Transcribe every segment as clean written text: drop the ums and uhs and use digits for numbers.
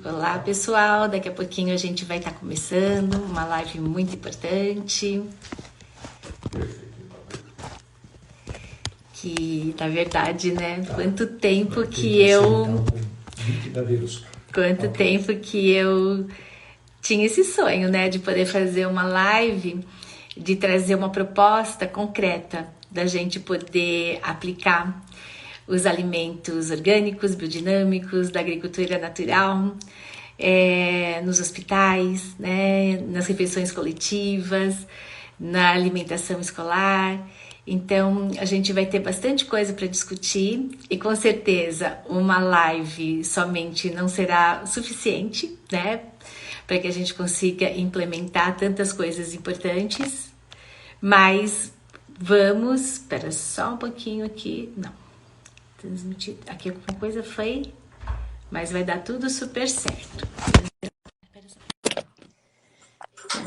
Olá, pessoal! Daqui a pouquinho a gente vai estar começando uma live muito importante. Que, na verdade, né? Quanto tempo que eu tinha esse sonho, né? De poder fazer uma live, de trazer uma proposta concreta da gente poder aplicar os alimentos orgânicos, biodinâmicos, da agricultura natural, nos hospitais, né, nas refeições coletivas, na alimentação escolar. Então, a gente vai ter bastante coisa para discutir e, com certeza, uma live somente não será suficiente, né, para que a gente consiga implementar tantas coisas importantes, mas vamos... Espera só um pouquinho aqui. Não. Transmitir. Aqui alguma coisa foi, mas vai dar tudo super certo.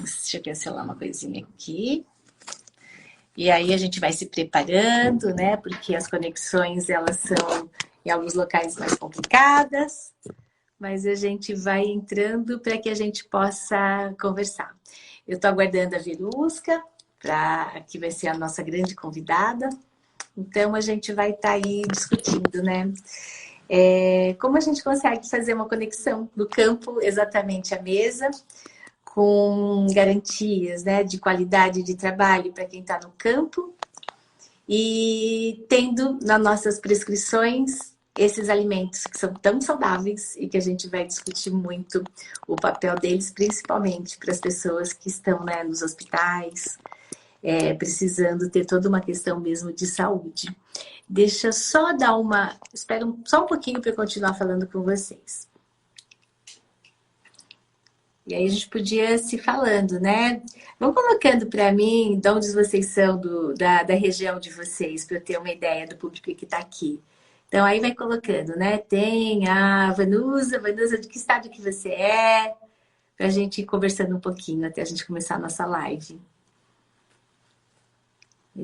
Deixa eu cancelar uma coisinha aqui. E aí a gente vai se preparando, né? Porque as conexões, elas são em alguns locais mais complicadas, mas a gente vai entrando para que a gente possa conversar. Eu estou aguardando a Verusca, que vai ser a nossa grande convidada. Então, a gente vai estar aí discutindo, né? Como a gente consegue fazer uma conexão do campo exatamente à mesa, com garantias, né, de qualidade de trabalho para quem está no campo e tendo nas nossas prescrições esses alimentos que são tão saudáveis e que a gente vai discutir muito o papel deles, principalmente para as pessoas que estão, né, nos hospitais, precisando ter toda uma questão mesmo de saúde. Deixa eu só dar uma... Espera só um pouquinho para eu continuar falando com vocês. E aí a gente podia se falando, né? Vão colocando para mim de onde vocês são, da região de vocês, para eu ter uma ideia do público que está aqui. Então aí vai colocando, né? Tem a Vanusa, de que estado que você é? Para a gente ir conversando um pouquinho até a gente começar a nossa live.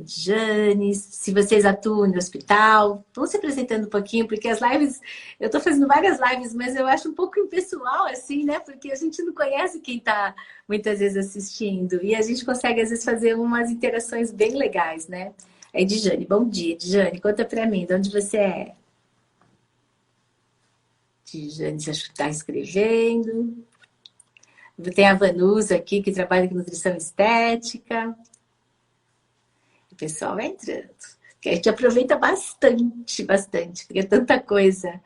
Jane, se vocês atuam no hospital, vão se apresentando um pouquinho, porque as lives, eu estou fazendo várias lives, mas eu acho um pouco impessoal, assim, né? Porque a gente não conhece quem está muitas vezes assistindo, e a gente consegue, às vezes, fazer umas interações bem legais, né? Aí, Djane, bom dia. Djane, conta para mim, de onde você é? Djane, você está escrevendo. Tem a Vanusa aqui, que trabalha com nutrição estética. O pessoal vai entrando. Que a gente aproveita bastante, porque é tanta coisa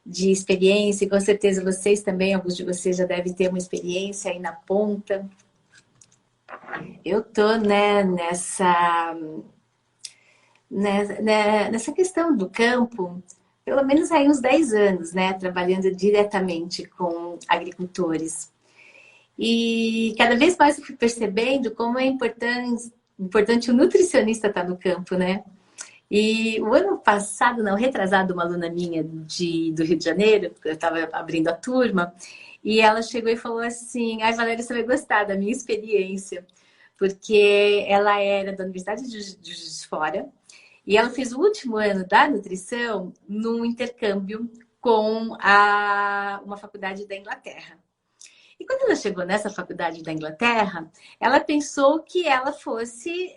de experiência, e com certeza vocês também, alguns de vocês já devem ter uma experiência aí na ponta. Eu tô, né, nessa questão do campo, pelo menos aí uns 10 anos, né, trabalhando diretamente com agricultores. E cada vez mais eu fui percebendo como é importante o nutricionista estar no campo, né? E o ano passado, não, retrasado, uma aluna minha do Rio de Janeiro, eu estava abrindo a turma, e ela chegou e falou assim: ai, Valéria, você vai gostar da minha experiência, porque ela era da Universidade de Juiz de Fora, e ela fez o último ano da nutrição num intercâmbio com uma faculdade da Inglaterra. E quando ela chegou nessa faculdade da Inglaterra, ela pensou que ela fosse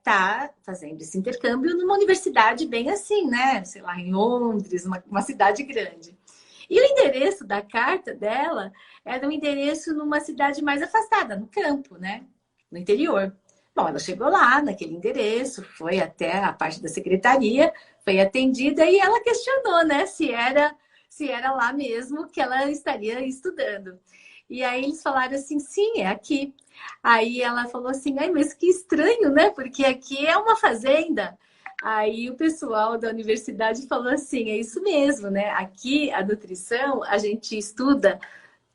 tá fazendo esse intercâmbio numa universidade bem assim, né? Sei lá, em Londres, uma cidade grande. E o endereço da carta dela era um endereço numa cidade mais afastada, no campo, né? No interior. Bom, ela chegou lá, naquele endereço, foi até a parte da secretaria, foi atendida e ela questionou, né? Se era lá mesmo que ela estaria estudando. E aí eles falaram assim, sim, é aqui. Aí ela falou assim, ai, mas que estranho, né? Porque aqui é uma fazenda. Aí o pessoal da universidade falou assim, é isso mesmo, né? Aqui a nutrição a gente estuda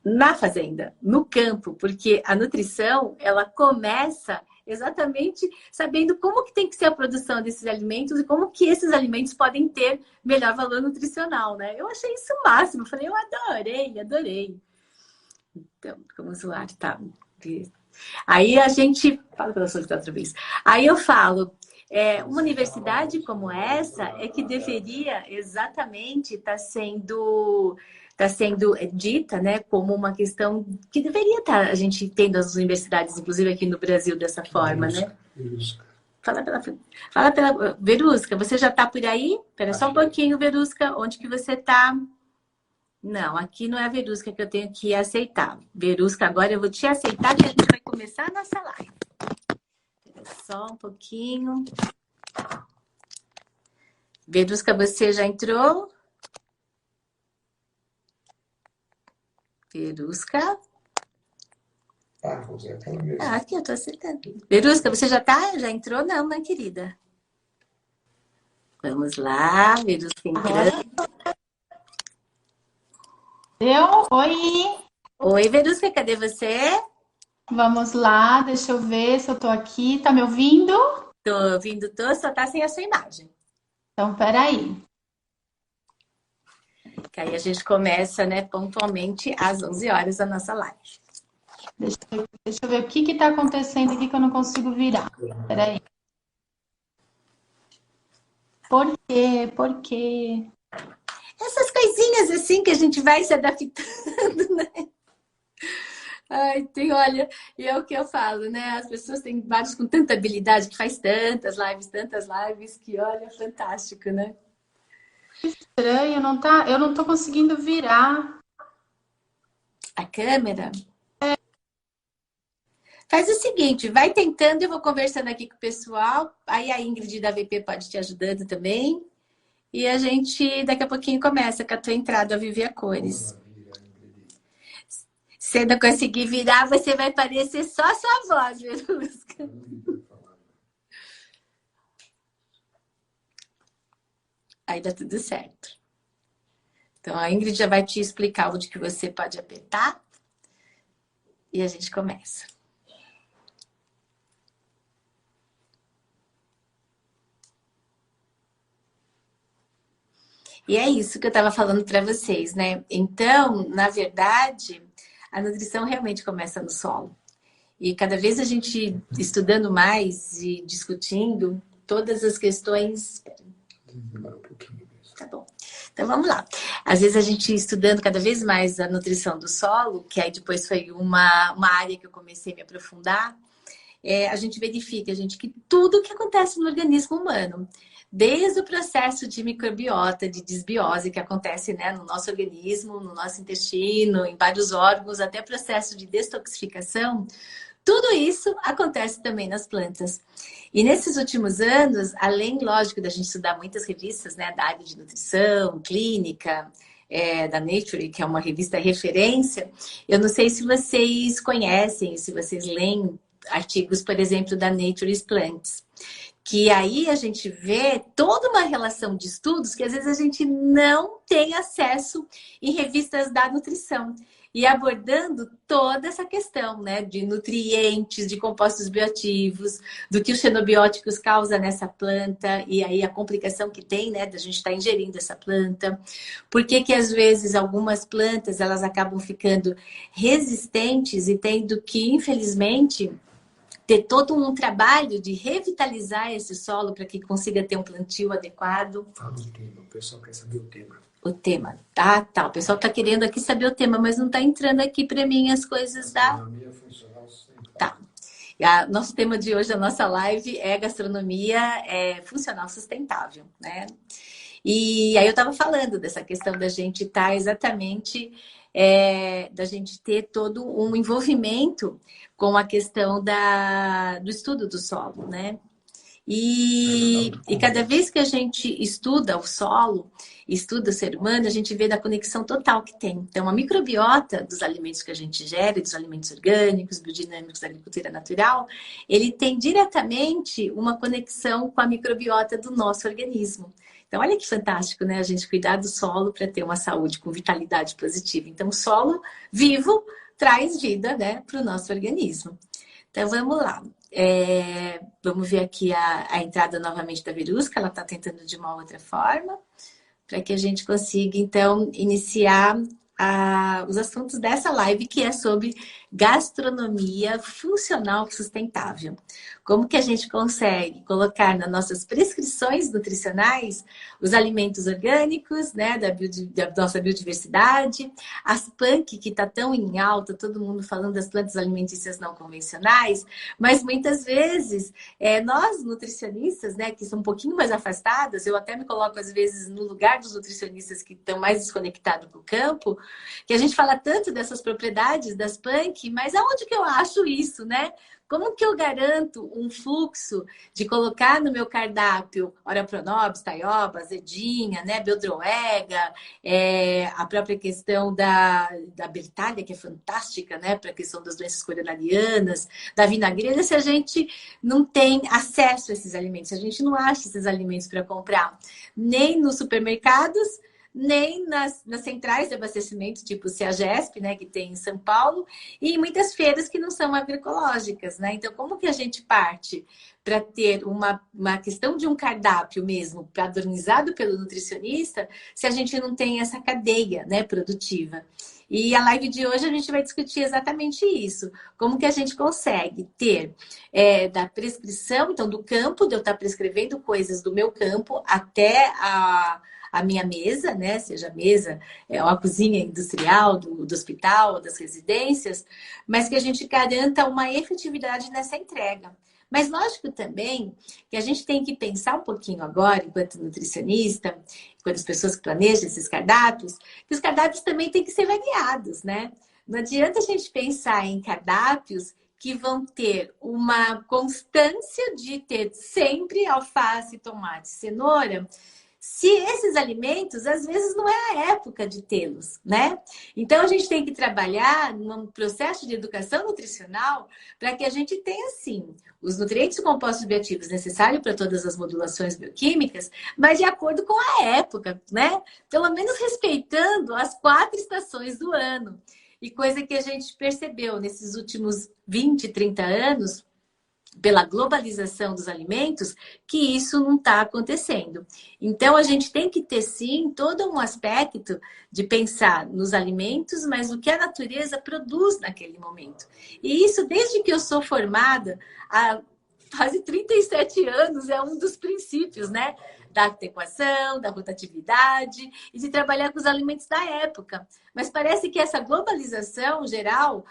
na fazenda, no campo, porque a nutrição ela começa exatamente sabendo como que tem que ser a produção desses alimentos e como que esses alimentos podem ter melhor valor nutricional, né? Eu achei isso o máximo, eu falei, eu adorei. Então, como usuário, tá? Aí a gente... Fala pela solicitar outra vez. Aí eu falo, Uma universidade como essa é que deveria exatamente estar sendo dita, né, como uma questão que deveria estar a gente tendo as universidades, inclusive aqui no Brasil, dessa forma, né? Verusca. Fala pela Verusca, você já está por aí? Espera só um pouquinho, Verusca, onde que você está? Não, aqui não é a Verusca que eu tenho que aceitar. Verusca, agora eu vou te aceitar que a gente vai começar a nossa live. Só um pouquinho. Verusca, você já entrou? Verusca? Vou usar aquela mesmo. Aqui eu tô aceitando. Verusca, você já tá? Já entrou? Não, né, querida? Vamos lá, Verusca entrando. Oi, Oi, Verusca, cadê você? vamos lá, deixa eu ver se eu tô aqui. Tá me ouvindo? Tô ouvindo, só tá sem a sua imagem. Então, peraí. Que aí a gente começa, né, pontualmente às 11 horas a nossa live. Deixa eu ver o que tá acontecendo aqui que eu não consigo virar. Peraí. Por quê? Por quê? Essas coisinhas assim que a gente vai se adaptando, né? Ai, olha, e é o que eu falo, né? As pessoas têm vários com tanta habilidade que faz tantas lives, que olha, fantástico, né? Estranho, não tá? Eu não tô conseguindo virar. A câmera. Faz o seguinte, vai tentando, eu vou conversando aqui com o pessoal, aí a Ingrid da VP pode te ajudando também, e a gente daqui a pouquinho começa com a tua entrada a Viver a Cores. Se não conseguir virar, você vai parecer só a sua voz, Verusca. Aí dá tudo certo. Então a Ingrid já vai te explicar onde que você pode apertar e a gente começa. E é isso que eu estava falando para vocês, né? Então, na verdade, a nutrição realmente começa no solo. E cada vez a gente estudando mais e discutindo todas as questões. Tá bom. Então vamos lá. Às vezes a gente estudando cada vez mais a nutrição do solo, que aí depois foi uma área que eu comecei a me aprofundar, a gente verifica, gente, que tudo que acontece no organismo humano, desde o processo de microbiota, de desbiose que acontece, né, no nosso organismo, no nosso intestino, em vários órgãos, até processo de detoxificação, tudo isso acontece também nas plantas. E nesses últimos anos, além, lógico, da gente estudar muitas revistas, né, da área de nutrição, clínica, da Nature, que é uma revista referência, eu não sei se vocês conhecem, se vocês leem artigos, por exemplo, da Nature's Plants, que aí a gente vê toda uma relação de estudos que às vezes a gente não tem acesso em revistas da nutrição. E abordando toda essa questão, né, de nutrientes, de compostos bioativos, do que os xenobióticos causam nessa planta, e aí a complicação que tem, né, da gente estar ingerindo essa planta. Por que que às vezes algumas plantas elas acabam ficando resistentes e tendo que, infelizmente, ter todo um trabalho de revitalizar esse solo para que consiga ter um plantio adequado. Fala o tema, o pessoal quer saber o tema. O tema, tá. O pessoal tá querendo aqui saber o tema, mas não tá entrando aqui para mim as coisas da... Gastronomia funcional sustentável. Tá. Nosso tema de hoje, a nossa live, é gastronomia funcional sustentável, né? E aí eu estava falando dessa questão da gente estar exatamente, da gente ter todo um envolvimento com a questão do estudo do solo, né? E cada vez que a gente estuda o solo, estuda o ser humano, a gente vê da conexão total que tem. Então, a microbiota dos alimentos que a gente gera, dos alimentos orgânicos, biodinâmicos da agricultura natural, ele tem diretamente uma conexão com a microbiota do nosso organismo. Então, olha que fantástico, né? A gente cuidar do solo para ter uma saúde com vitalidade positiva. Então, o solo vivo traz vida, né, para o nosso organismo. Então, vamos lá. Vamos ver aqui a entrada novamente da Verusca. Ela está tentando de uma outra forma, para que a gente consiga, então, iniciar os assuntos dessa live, que é sobre gastronomia funcional sustentável. Como que a gente consegue colocar nas nossas prescrições nutricionais os alimentos orgânicos, né, da nossa biodiversidade, as punk que está tão em alta, todo mundo falando das plantas alimentícias não convencionais, mas muitas vezes nós nutricionistas, né, que são um pouquinho mais afastadas, eu até me coloco às vezes no lugar dos nutricionistas que estão mais desconectados do campo, que a gente fala tanto dessas propriedades das punk, mas aonde que eu acho isso, né? Como que eu garanto um fluxo de colocar no meu cardápio Ora Pronobis, Taioba, Azedinha, né, Beldroega, a própria questão da Bertalha, que é fantástica, né, para a questão das doenças coronarianas, da vinagreta, se a gente não tem acesso a esses alimentos, se a gente não acha esses alimentos para comprar, nem nos supermercados, nem nas centrais de abastecimento, tipo o CEAGESP, né, que tem em São Paulo, e em muitas feiras que não são agroecológicas, né? Então, como que a gente parte para ter uma questão de um cardápio mesmo padronizado pelo nutricionista, se a gente não tem essa cadeia, né, produtiva? E a live de hoje a gente vai discutir exatamente isso. Como que a gente consegue ter da prescrição, então do campo, de eu estar prescrevendo coisas do meu campo até a minha mesa, né? Seja a mesa, ou a cozinha industrial do hospital, das residências, mas que a gente garanta uma efetividade nessa entrega. Mas lógico também que a gente tem que pensar um pouquinho agora, enquanto nutricionista, enquanto as pessoas que planejam esses cardápios, que os cardápios também têm que ser variados, né? Não adianta a gente pensar em cardápios que vão ter uma constância de ter sempre alface, tomate, cenoura, se esses alimentos, às vezes, não é a época de tê-los, né? Então, a gente tem que trabalhar num processo de educação nutricional para que a gente tenha, sim, os nutrientes e compostos bioativos necessários para todas as modulações bioquímicas, mas de acordo com a época, né? Pelo menos respeitando as 4 estações do ano. E coisa que a gente percebeu nesses últimos 20, 30 anos, pela globalização dos alimentos, que isso não está acontecendo. Então, a gente tem que ter, sim, todo um aspecto de pensar nos alimentos, mas no que a natureza produz naquele momento. E isso, desde que eu sou formada, há quase 37 anos, é um dos princípios, né? Da adequação, da rotatividade e de trabalhar com os alimentos da época. Mas parece que essa globalização geral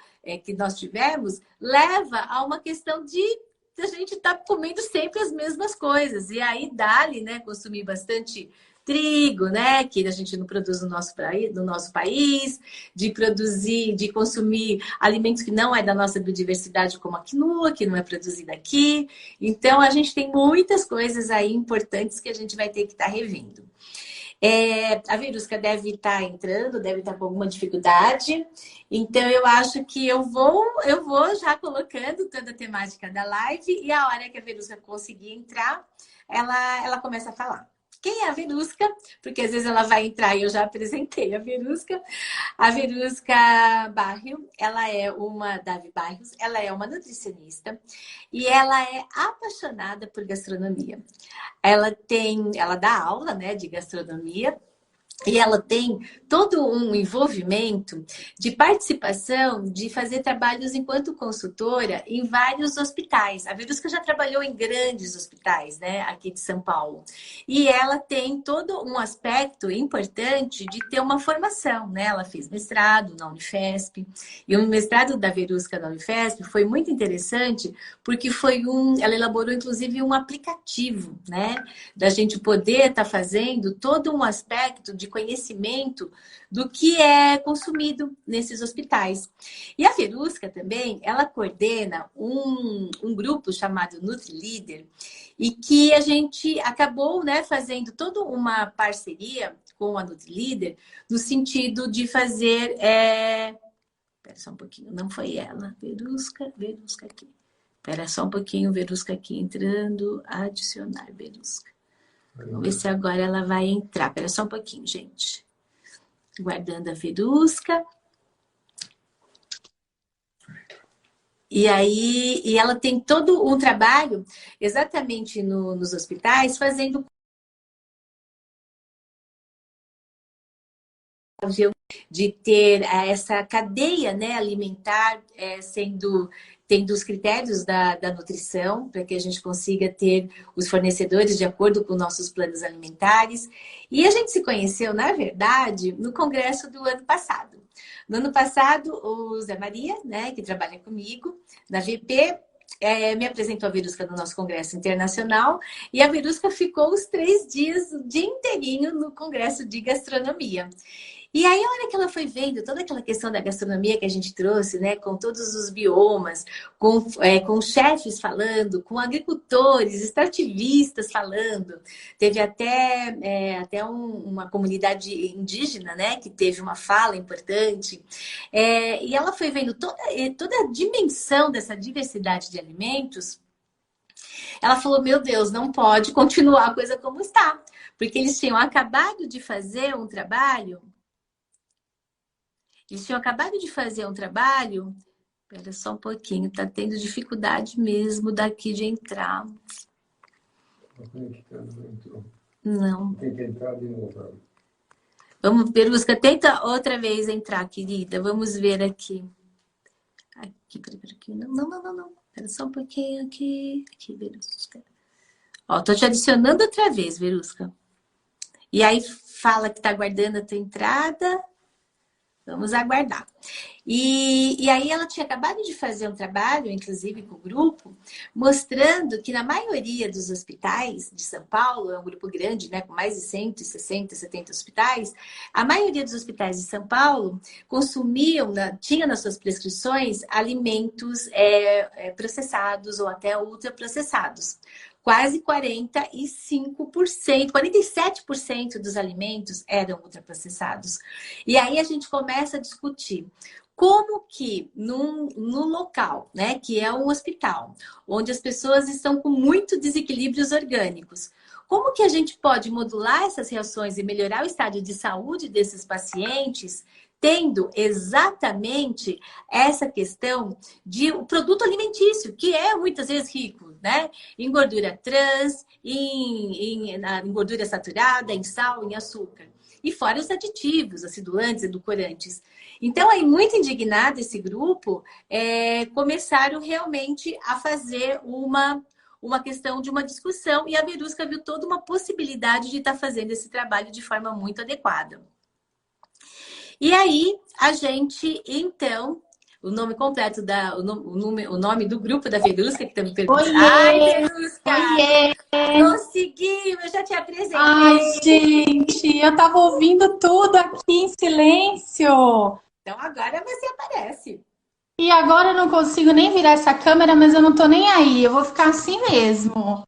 que nós tivemos leva a uma questão de a gente está comendo sempre as mesmas coisas. E aí dá-lhe, né, consumir bastante trigo, né, que a gente não produz no nosso país, de consumir alimentos que não é da nossa biodiversidade, como a quinoa, que não é produzida aqui. Então, a gente tem muitas coisas aí importantes que a gente vai ter que estar revendo. A Verusca deve estar entrando, deve estar com alguma dificuldade. Então, eu acho que eu vou já colocando toda a temática da live e a hora que a Verusca conseguir entrar, ela começa a falar. Quem é a Verusca? Porque às vezes ela vai entrar e eu já apresentei a Verusca. A Verusca Barrio, Davi Barrios, ela é uma nutricionista e ela é apaixonada por gastronomia. Ela dá aula, né, de gastronomia. E ela tem todo um envolvimento de participação, de fazer trabalhos enquanto consultora em vários hospitais. A Verusca já trabalhou em grandes hospitais, né, aqui de São Paulo. E ela tem todo um aspecto importante de ter uma formação, né? Ela fez mestrado na Unifesp. E o mestrado da Verusca na Unifesp foi muito interessante porque ela elaborou inclusive um aplicativo, né? Da gente poder estar fazendo todo um aspecto de conhecimento do que é consumido nesses hospitais. E a Verusca também, ela coordena um grupo chamado NutriLeader e que a gente acabou, né, fazendo toda uma parceria com a NutriLeader no sentido de fazer... Espera só um pouquinho, não foi ela. Verusca aqui. Espera só um pouquinho, Verusca aqui entrando, adicionar Verusca. Vamos ver se agora ela vai entrar. Espera só um pouquinho, gente. Guardando a Verusca. E aí, ela tem todo um trabalho exatamente nos hospitais, fazendo de ter essa cadeia, né, alimentar tendo os critérios da nutrição, para que a gente consiga ter os fornecedores de acordo com nossos planos alimentares. E a gente se conheceu, na verdade, no congresso do ano passado. No ano passado, o Zé Maria, né, que trabalha comigo na VP, me apresentou a Verusca no nosso congresso internacional, e a Verusca ficou os 3 dias, o dia inteirinho, no congresso de gastronomia. E aí, a hora que ela foi vendo toda aquela questão da gastronomia que a gente trouxe, né, com todos os biomas, com chefes falando, com agricultores, extrativistas falando, teve até uma comunidade indígena, né, que teve uma fala importante, e ela foi vendo toda a dimensão dessa diversidade de alimentos. Ela falou, meu Deus, não pode continuar a coisa como está, porque eles tinham acabado de fazer um trabalho. Espera só um pouquinho, tá tendo dificuldade mesmo daqui de entrar. Não. Tem que entrar de novo. Vamos, Verusca, tenta outra vez entrar, querida. Vamos ver aqui. Aqui. Não. Espera só um pouquinho aqui. Aqui, Verusca. Ó, tô te adicionando outra vez, Verusca. E aí fala que tá aguardando a tua entrada. Vamos aguardar. E aí ela tinha acabado de fazer um trabalho, inclusive com o grupo, mostrando que na maioria dos hospitais de São Paulo, é um grupo grande, né, com mais de 160, 70 hospitais, a maioria dos hospitais de São Paulo tinha nas suas prescrições alimentos processados ou até ultraprocessados. Quase 47% dos alimentos eram ultraprocessados. E aí a gente começa a discutir como que no local, né, que é um hospital, onde as pessoas estão com muito desequilíbrios orgânicos, como que a gente pode modular essas reações e melhorar o estado de saúde desses pacientes, tendo exatamente essa questão de o produto alimentício, que é muitas vezes rico, né? Em gordura trans, em gordura saturada, em sal, em açúcar. E fora os aditivos, acidulantes, edulcorantes. Então, aí, muito indignado esse grupo, começaram realmente a fazer uma questão de uma discussão, e a Verusca viu toda uma possibilidade de estar fazendo esse trabalho de forma muito adequada. E aí, a gente, então, o nome completo, o nome do grupo da Verusca, que também perguntou. Ai, Verusca! Oiê! Conseguiu, eu já te apresentei. Ai, gente, eu tava ouvindo tudo aqui em silêncio. Então, agora você aparece. E agora eu não consigo nem virar essa câmera, mas eu não tô nem aí. Eu vou ficar assim mesmo.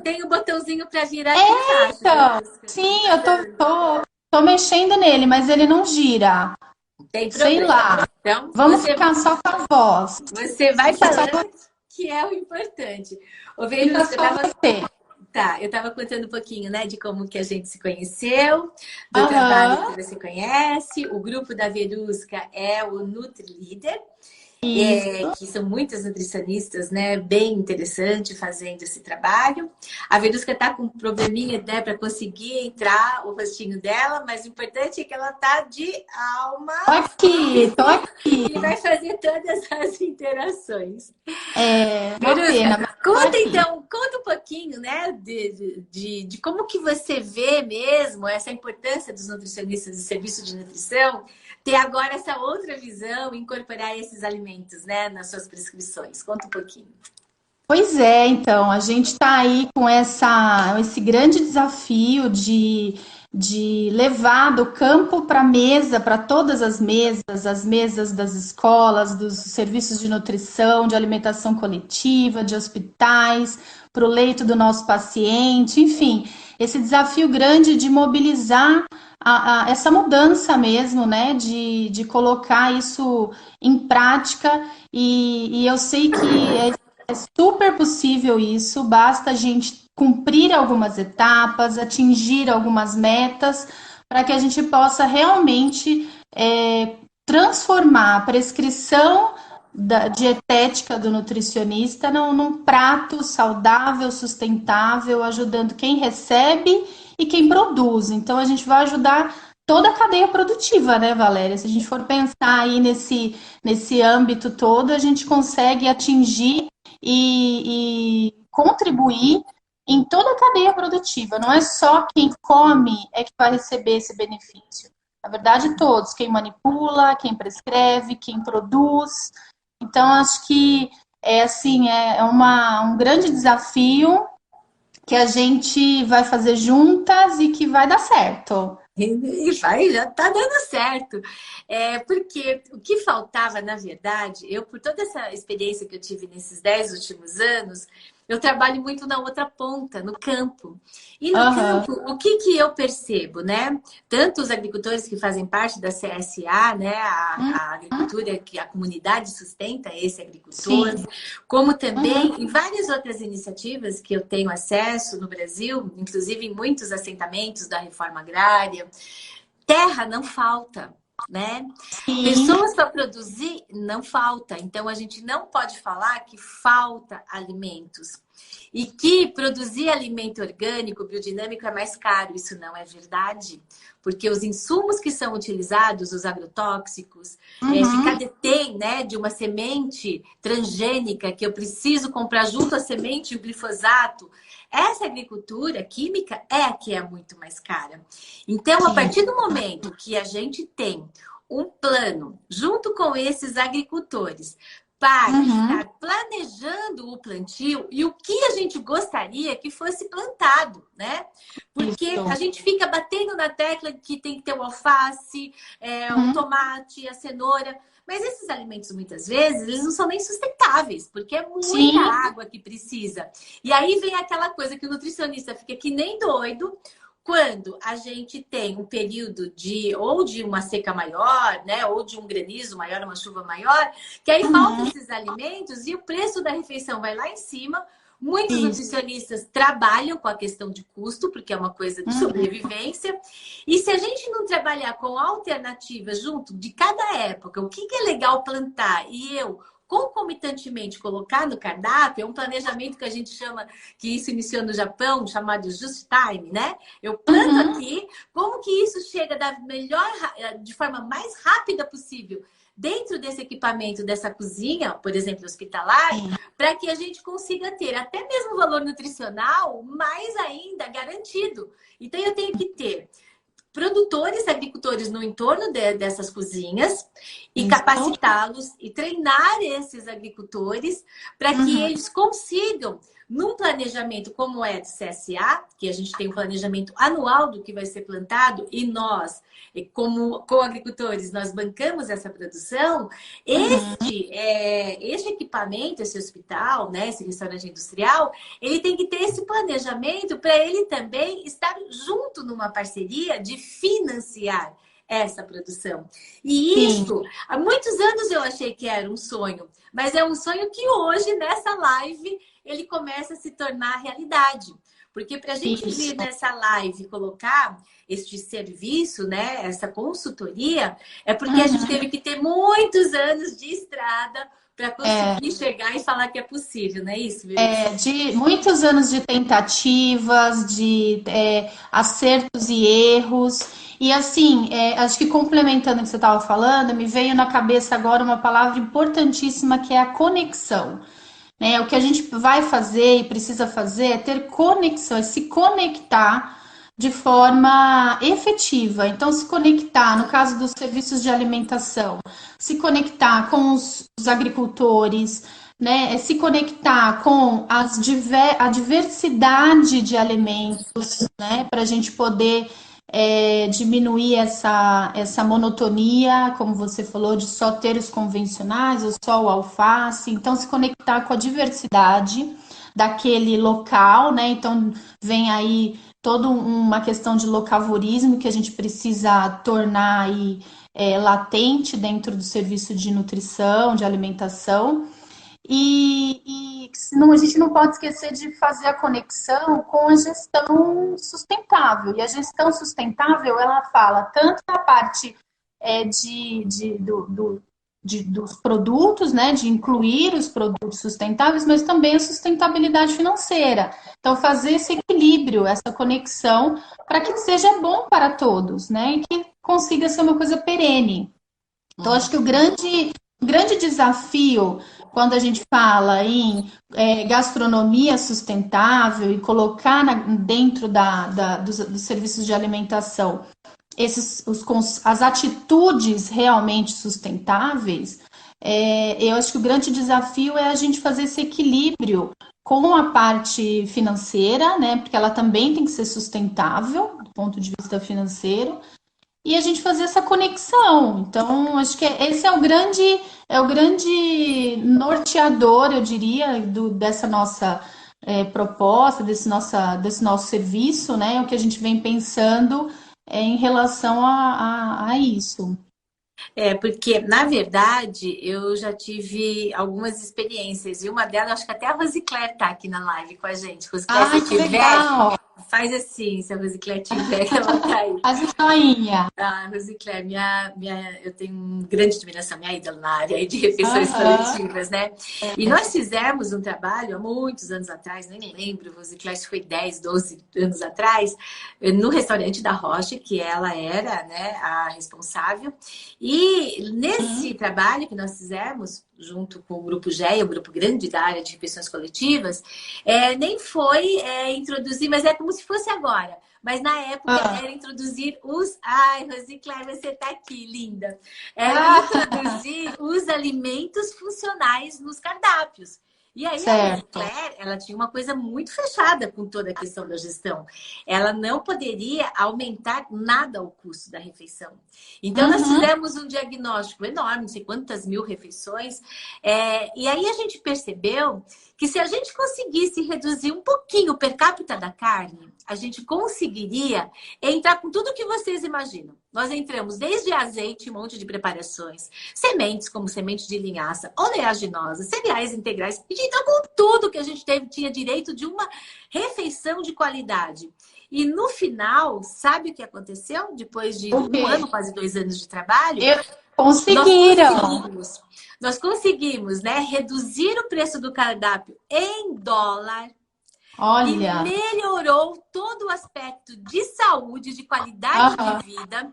Tem um botãozinho para girar aqui embaixo. Então, Verusca. sim, eu tô mexendo nele, mas ele não gira. Tem Sei problema. lá. Então, Vamos ficar só com a voz. Você vai falando que é o importante. Ô, Verusca, eu estava contando um pouquinho, né, de como que a gente se conheceu, do trabalho que você conhece. O grupo da Verusca é o NutriLeader, que são muitas nutricionistas, né, bem interessante fazendo esse trabalho. A Verusca está com um probleminha, né, para conseguir entrar o rostinho dela, mas o importante é que ela tá de alma. Tô aqui. E vai fazer todas as interações. Verusca, Conta um pouquinho, né, de como que você vê mesmo essa importância dos nutricionistas de serviço de nutrição, ter agora essa outra visão, incorporar esses alimentos, né, nas suas prescrições. Conta um pouquinho. Pois é, então, a gente está aí com esse grande desafio de levar do campo para a mesa, para todas as mesas das escolas, dos serviços de nutrição, de alimentação coletiva, de hospitais, para o leito do nosso paciente, enfim, esse desafio grande de mobilizar essa mudança mesmo, né, de colocar isso em prática, e eu sei que é super possível isso, basta a gente cumprir algumas etapas, atingir algumas metas, para que a gente possa realmente transformar a prescrição dietética do nutricionista num prato saudável, sustentável, ajudando quem recebe e quem produz. Então, a gente vai ajudar toda a cadeia produtiva, né, Valéria? Se a gente for pensar aí nesse âmbito todo, a gente consegue atingir e contribuir em toda a cadeia produtiva. Não é só quem come é que vai receber esse benefício. Na verdade, todos, quem manipula, quem prescreve, quem produz. Então, acho que é assim, um grande desafio que a gente vai fazer juntas e que vai dar certo. E vai, já tá dando certo. Porque o que faltava, na verdade, eu, por toda essa experiência que eu tive nesses 10 últimos anos, eu trabalho muito na outra ponta, no campo. E no campo, o que que eu percebo, né? Tanto os agricultores que fazem parte da CSA, né? A agricultura que a comunidade sustenta esse agricultor, Sim. como também em várias outras iniciativas que eu tenho acesso no Brasil, inclusive em muitos assentamentos da reforma agrária, terra não falta, né? Sim. Pessoas para produzir não falta. Então a gente não pode falar que falta alimentos e que produzir alimento orgânico, biodinâmico é mais caro. Isso não é verdade, porque os insumos que são utilizados, os agrotóxicos, ficar detém, né, de uma semente transgênica que eu preciso comprar junto à semente o glifosato. Essa agricultura química é a que é muito mais cara. Então, a partir do momento que a gente tem um plano junto com esses agricultores para estar planejando o plantio e o que a gente gostaria que fosse plantado, né? Porque a gente fica batendo na tecla que tem que ter o alface, o tomate, a cenoura. Mas esses alimentos, muitas vezes, eles não são nem sustentáveis, porque é muita água que precisa. E aí vem aquela coisa que o nutricionista fica que nem doido quando a gente tem um período de uma seca maior, né, ou de um granizo maior, uma chuva maior, que aí faltam esses alimentos e o preço da refeição vai lá em cima. Muitos nutricionistas trabalham com a questão de custo, porque é uma coisa de sobrevivência. E se a gente não trabalhar com alternativas junto de cada época, o que é legal plantar e eu concomitantemente colocar no cardápio, é um planejamento que a gente chama, que isso iniciou no Japão, chamado Just Time, né? Eu planto aqui, como que isso chega de forma mais rápida possível dentro desse equipamento, dessa cozinha, por exemplo, hospitalar, para que a gente consiga ter até mesmo valor nutricional mais ainda garantido. Então, eu tenho que ter produtores, agricultores no entorno dessas cozinhas e capacitá-los e treinar esses agricultores para que eles consigam, num planejamento como é do CSA, que a gente tem um planejamento anual do que vai ser plantado e nós, como agricultores, nós bancamos essa produção, este equipamento, esse hospital, né, esse restaurante industrial, ele tem que ter esse planejamento para ele também estar junto numa parceria de financiar essa produção. E isso, há muitos anos eu achei que era um sonho, mas é um sonho que hoje, nessa live, ele começa a se tornar realidade. Porque para a gente vir nessa live colocar este serviço, né, essa consultoria, é porque a gente teve que ter muitos anos de estrada para conseguir chegar e falar que é possível, não é isso, Vivi? De muitos anos de tentativas, de acertos e erros. E assim, acho que complementando o que você estava falando, me veio na cabeça agora uma palavra importantíssima que é a conexão. Né? O que a gente vai fazer e precisa fazer é ter conexão, é se conectar de forma efetiva. Então, se conectar, no caso dos serviços de alimentação, se conectar com os agricultores, né? Se conectar com a diversidade de alimentos, né? Para a gente poder diminuir essa monotonia, como você falou, de só ter os convencionais ou só o alface. Então, se conectar com a diversidade daquele local, né? Então, vem aí toda uma questão de locavorismo que a gente precisa tornar aí, latente dentro do serviço de nutrição, de alimentação. E senão a gente não pode esquecer de fazer a conexão com a gestão sustentável. E a gestão sustentável, ela fala tanto da parte dos produtos, né, de incluir os produtos sustentáveis, mas também a sustentabilidade financeira. Então, fazer esse equilíbrio, essa conexão, para que seja bom para todos, né, e que consiga ser uma coisa perene. Então, acho que o grande desafio, quando a gente fala em gastronomia sustentável e colocar dentro dos serviços de alimentação as atitudes realmente sustentáveis, eu acho que o grande desafio é a gente fazer esse equilíbrio com a parte financeira, né? Porque ela também tem que ser sustentável do ponto de vista financeiro, e a gente fazer essa conexão. Então, acho que esse é o grande norteador, eu diria, dessa nossa proposta, desse nosso serviço, né? O que a gente vem pensando em relação a isso. Porque, na verdade, eu já tive algumas experiências, e uma delas, acho que até a Rosicler tá aqui na live com a gente. Rosicler, Ai, se que tiver, legal! faz assim, se a Rosicler tiver, que ela tá aí. Faz o joinha. Ah, Rosicler, eu tenho uma grande admiração, minha ídola na área aí de refeições Aham. coletivas, né? E nós fizemos um trabalho há muitos anos atrás, nem lembro, Rosicler, acho que foi 10, 12 anos atrás, no restaurante da Roche, que ela era, né, a responsável. E nesse trabalho que nós fizemos, junto com o Grupo GEA, o grupo grande da área de refeições coletivas, nem foi introduzir, mas é como se fosse agora. Mas na época era introduzir os... Ai, Rosicler, você tá aqui, linda. Era introduzir os alimentos funcionais nos cardápios. E aí a Certo. Rosicler, ela tinha uma coisa muito fechada com toda a questão da gestão. Ela não poderia aumentar nada o custo da refeição. Então nós fizemos um diagnóstico enorme, não sei quantas mil refeições. E aí a gente percebeu que se a gente conseguisse reduzir um pouquinho o per capita da carne, a gente conseguiria entrar com tudo que vocês imaginam. Nós entramos desde azeite, um monte de preparações, sementes como semente de linhaça, oleaginosa, cereais integrais. A gente entrou com tudo que a gente tinha direito de uma refeição de qualidade. E no final, sabe o que aconteceu? Depois de um ano, quase 2 anos de trabalho, Conseguiram! nós conseguimos, né, reduzir o preço do cardápio em dólar. Olha! E melhorou todo o aspecto de saúde, de qualidade de vida.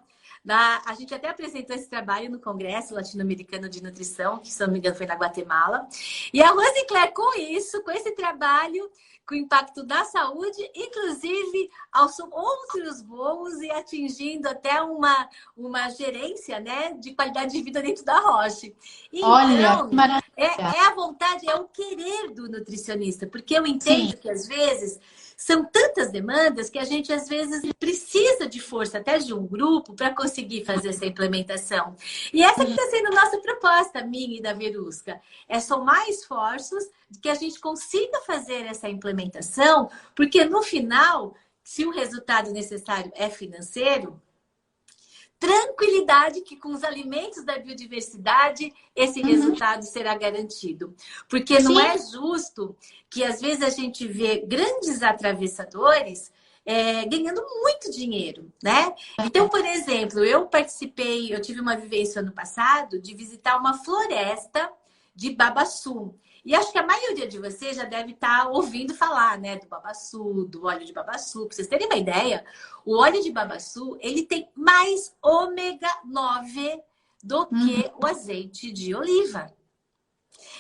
A gente até apresentou esse trabalho no Congresso Latino-Americano de Nutrição, que, se não me engano, foi na Guatemala. E a Rosicler, com isso, com esse trabalho, com o impacto da saúde, inclusive aos outros voos e atingindo até uma gerência, né, de qualidade de vida dentro da Roche. Então, Olha, que maravilha! é a vontade, é o querer do nutricionista, porque eu entendo que, às vezes, são tantas demandas que a gente, às vezes, precisa de força até de um grupo para conseguir fazer essa implementação. E essa que está sendo a nossa proposta, minha e da Verusca. É somar esforços que a gente consiga fazer essa implementação, porque no final, se o resultado necessário é financeiro, tranquilidade que com os alimentos da biodiversidade esse resultado será garantido. Porque não é justo que às vezes a gente vê grandes atravessadores ganhando muito dinheiro, né? Então, por exemplo, eu tive uma vivência ano passado de visitar uma floresta de babaçu. E acho que a maioria de vocês já deve estar ouvindo falar, né, do babaçu, do óleo de babaçu. Para vocês terem uma ideia, o óleo de babaçu, ele tem mais ômega 9 do que o azeite de oliva.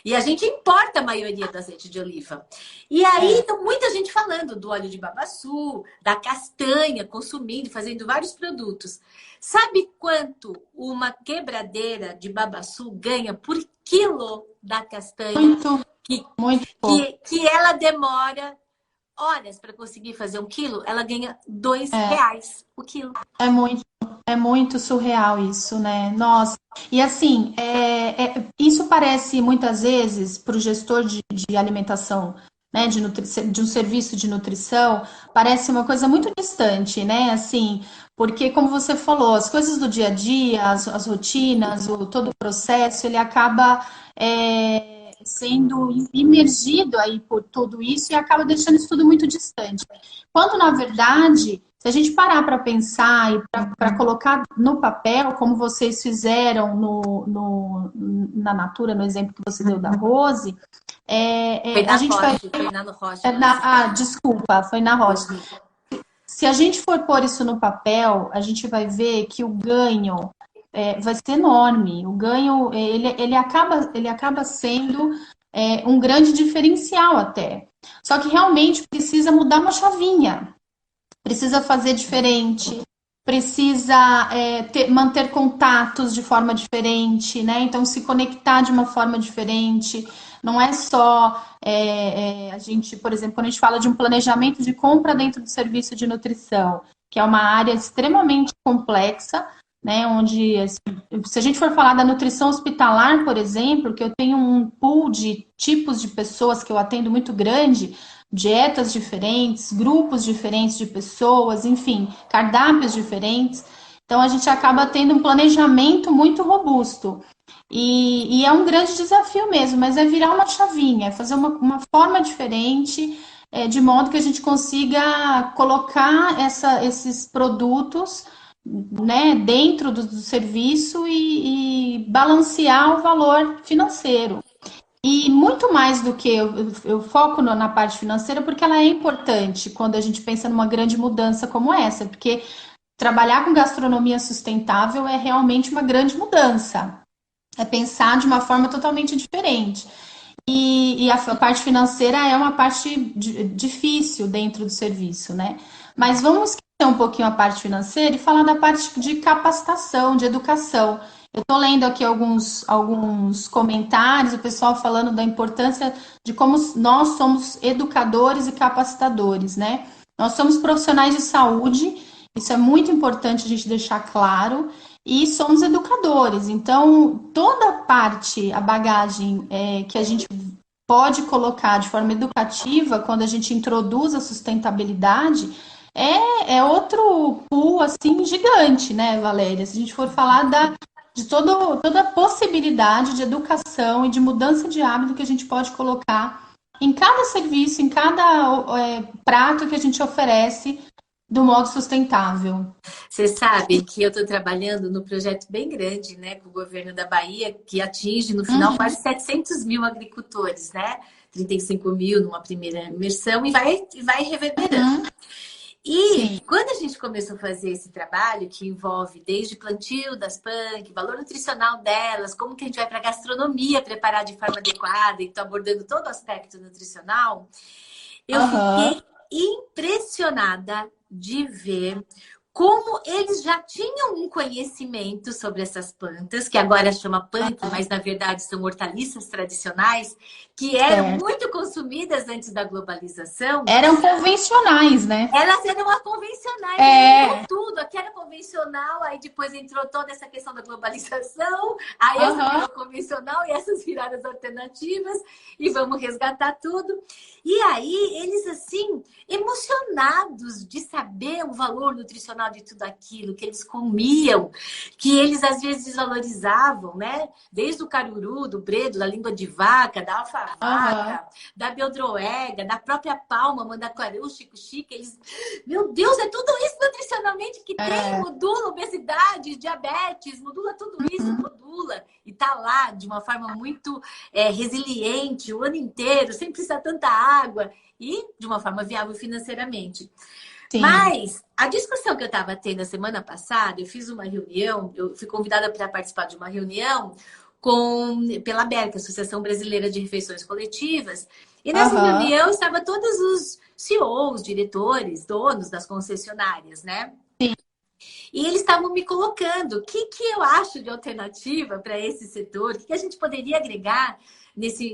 E a gente importa a maioria do azeite de oliva. E aí, então, muita gente falando do óleo de babaçu, da castanha, consumindo, fazendo vários produtos. Sabe quanto uma quebradeira de babaçu ganha por quilo da castanha? Muito, muito pouco. Que ela demora horas para conseguir fazer 1 quilo, ela ganha R$ 2 o quilo. É muito surreal isso, né? Nossa. E assim, isso parece muitas vezes para o gestor de alimentação, né, de um serviço de nutrição, parece uma coisa muito distante, né? Assim, porque como você falou, as coisas do dia a dia, as rotinas, todo o processo, ele acaba sendo imergido aí por tudo isso e acaba deixando isso tudo muito distante. Quando, na verdade, se a gente parar para pensar e para colocar no papel, como vocês fizeram na Natura, no exemplo que você deu da Rose, Foi na Roche, foi na Roche. desculpa, foi na Roche. Se a gente for pôr isso no papel, a gente vai ver que o ganho vai ser enorme. O ganho, ele acaba sendo um grande diferencial até. Só que realmente precisa mudar uma chavinha, precisa fazer diferente, precisa manter contatos de forma diferente, né? Então, se conectar de uma forma diferente. Não é só a gente, por exemplo, quando a gente fala de um planejamento de compra dentro do serviço de nutrição, que é uma área extremamente complexa, né? Onde, se a gente for falar da nutrição hospitalar, por exemplo, que eu tenho um pool de tipos de pessoas que eu atendo muito grande, dietas diferentes, grupos diferentes de pessoas, enfim, cardápios diferentes. Então, a gente acaba tendo um planejamento muito robusto. E é um grande desafio mesmo, mas é virar uma chavinha, é fazer uma forma diferente, de modo que a gente consiga colocar esses produtos, né, dentro do serviço e balancear o valor financeiro. E muito mais do que eu foco na parte financeira, porque ela é importante quando a gente pensa numa grande mudança como essa, porque trabalhar com gastronomia sustentável é realmente uma grande mudança. É pensar de uma forma totalmente diferente. E a parte financeira é uma parte difícil dentro do serviço, né? Mas vamos esquecer um pouquinho a parte financeira e falar da parte de capacitação, de educação. Eu estou lendo aqui alguns comentários, o pessoal falando da importância de como nós somos educadores e capacitadores, né? Nós somos profissionais de saúde, isso é muito importante a gente deixar claro, e somos educadores. Então, toda a parte, a bagagem que a gente pode colocar de forma educativa quando a gente introduz a sustentabilidade é outro pool assim gigante, né, Valéria? Se a gente for falar de toda a possibilidade de educação e de mudança de hábito que a gente pode colocar em cada serviço, em cada prato que a gente oferece do modo sustentável. Você sabe que eu estou trabalhando num projeto bem grande, né, com o governo da Bahia, que atinge no final quase 700 mil agricultores, né? 35 mil numa primeira imersão e vai reverberando. E quando a gente começou a fazer esse trabalho, que envolve desde plantio das punk, valor nutricional delas, como que a gente vai para a gastronomia preparar de forma adequada, e estou abordando todo o aspecto nutricional, eu fiquei impressionada de ver como eles já tinham um conhecimento sobre essas plantas, que agora chama punk, mas na verdade são hortaliças tradicionais, que eram muito consumidas antes da globalização. Eram convencionais, né? Elas eram as convencionais, tudo. Aqui era convencional, aí depois entrou toda essa questão da globalização, aí essa virou convencional e essas viraram as alternativas, e vamos resgatar tudo. E aí, eles assim, emocionados de saber o valor nutricional de tudo aquilo que eles comiam, que eles às vezes desvalorizavam, né? Desde o caruru, do bredo, da língua de vaca, da alfavaca, da beldroega, da própria palma, mandacaru, chico-chique, eles... Meu Deus, é tudo isso nutricionalmente que tem, modula obesidade, diabetes, modula tudo isso, modula. E tá lá de uma forma muito resiliente o ano inteiro, sem precisar tanta água e de uma forma viável financeiramente. Sim. Mas a discussão que eu estava tendo a semana passada, eu fiz uma reunião, eu fui convidada para participar de uma reunião pela ABERC, Associação Brasileira de Refeições Coletivas, e nessa reunião estavam todos os CEOs, diretores, donos das concessionárias, né? Sim. E eles estavam me colocando o que eu acho de alternativa para esse setor, o que a gente poderia agregar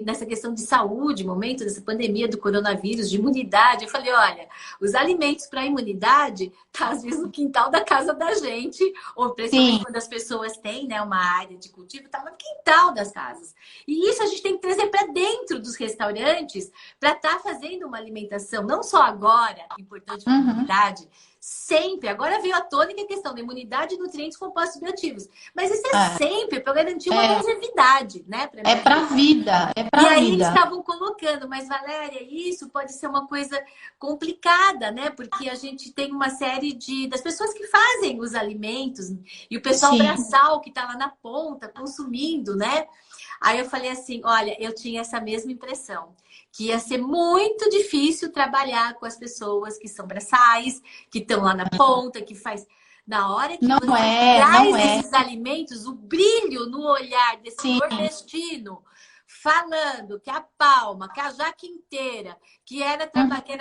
nessa questão de saúde, momento dessa pandemia do coronavírus, de imunidade. Eu falei, olha, os alimentos para imunidade tá às vezes no quintal da casa da gente, ou principalmente quando as pessoas têm, né, uma área de cultivo, tá no quintal das casas. E isso a gente tem que trazer para dentro dos restaurantes para estar fazendo uma alimentação, não só agora, importante para a imunidade, sempre. Agora veio à tona que a questão da imunidade e nutrientes compostos bioativos. Mas isso é sempre para garantir uma longevidade, né? É para a vida. E aí eles estavam colocando, mas Valéria, isso pode ser uma coisa complicada, né? Porque a gente tem uma série das pessoas que fazem os alimentos e o pessoal braçal que está lá na ponta consumindo, né? Aí eu falei assim, olha, eu tinha essa mesma impressão, que ia ser muito difícil trabalhar com as pessoas que são braçais, que estão lá na ponta, que faz... Na hora que Não você é, traz não é. esses alimentos, o brilho no olhar desse Sim. nordestino, falando que a palma, que a jaca inteira, que era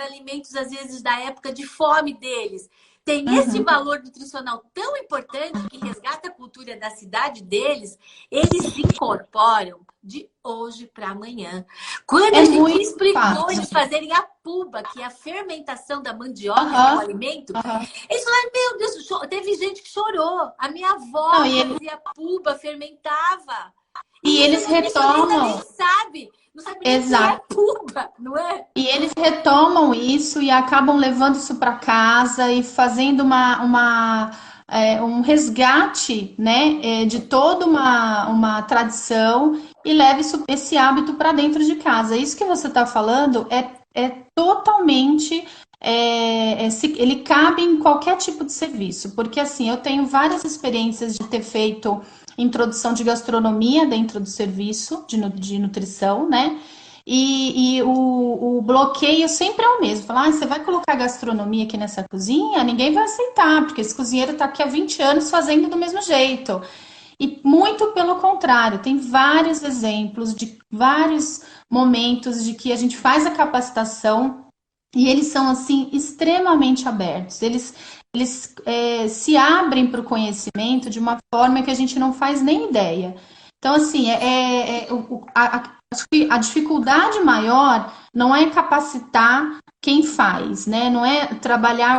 alimentos, às vezes, da época de fome deles, tem esse valor nutricional tão importante que resgata a cultura da cidade deles, eles se incorporam de hoje para amanhã. Quando a gente explicou eles fazerem a puba, que é a fermentação da mandioca, que é o alimento, eles falaram, meu Deus, teve gente que chorou. A minha avó fazia puba, fermentava. E eles retomam. Nem sabe. Não sabe nem o que é puba, não é? E eles retomam isso e acabam levando isso para casa e fazendo um resgate, né, de toda uma tradição e leva esse hábito para dentro de casa. Isso que você está falando é totalmente... ele cabe em qualquer tipo de serviço, porque assim, eu tenho várias experiências de ter feito introdução de gastronomia dentro do serviço de nutrição, né? E o bloqueio sempre é o mesmo. Falar, você vai colocar gastronomia aqui nessa cozinha? Ninguém vai aceitar, porque esse cozinheiro está aqui há 20 anos fazendo do mesmo jeito. E muito pelo contrário, tem vários exemplos de vários momentos de que a gente faz a capacitação e eles são, assim, extremamente abertos. Eles se abrem para o conhecimento de uma forma que a gente não faz nem ideia. Então, assim, acho que a dificuldade maior não é capacitar quem faz, né? Não é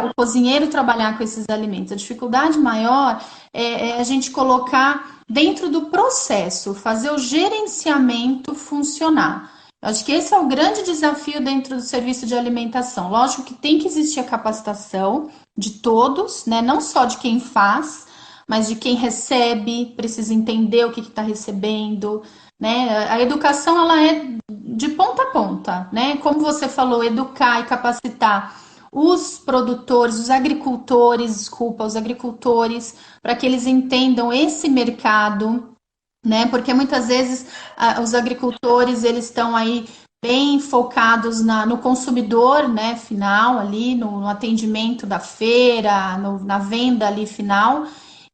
o cozinheiro trabalhar com esses alimentos. A dificuldade maior é a gente colocar dentro do processo, fazer o gerenciamento funcionar. Acho que esse é o grande desafio dentro do serviço de alimentação. Lógico que tem que existir a capacitação de todos, né? Não só de quem faz, mas de quem recebe, precisa entender o que está recebendo, né? A educação, ela é de ponta a ponta, né? Como você falou, educar e capacitar os produtores, os agricultores, para que eles entendam esse mercado, né? Porque muitas vezes os agricultores, eles estão aí bem focados no consumidor, né, final ali, no atendimento da feira, na venda ali final,